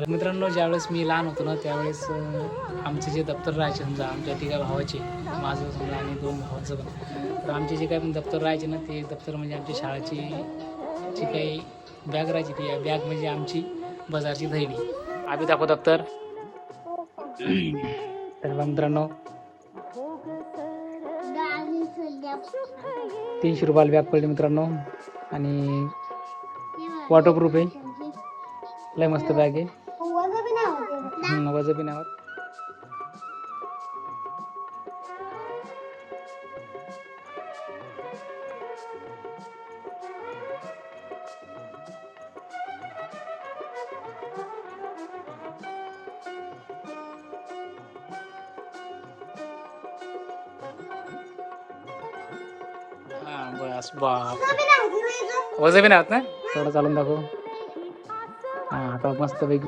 मित्रांनो, ज्यावेळेस मी लहान होतो ना त्यावेळेस आमचे जे दप्तर राहायचे समजा आमच्या तिघा भावाचे, माझं समजा आणि 2 भावांचं पण, तर आमचे जे काही पण दप्तर राहायचे ना ते दप्तर म्हणजे आमच्या शाळेची जी काही बॅग राहायची ती बॅग म्हणजे आमची बाजारची थैली. आम्ही दाखव दप्तर. तर मित्रांनो 300 रुपयाला बॅग पडली मित्रांनो आणि वॉटरप्रूफ आहे. लय मस्त बॅग आहे. वजन बी नाही होत. बस बाप वजन बी नाही होत ना. थोडं चालून दाखव. आता मस्त पैकी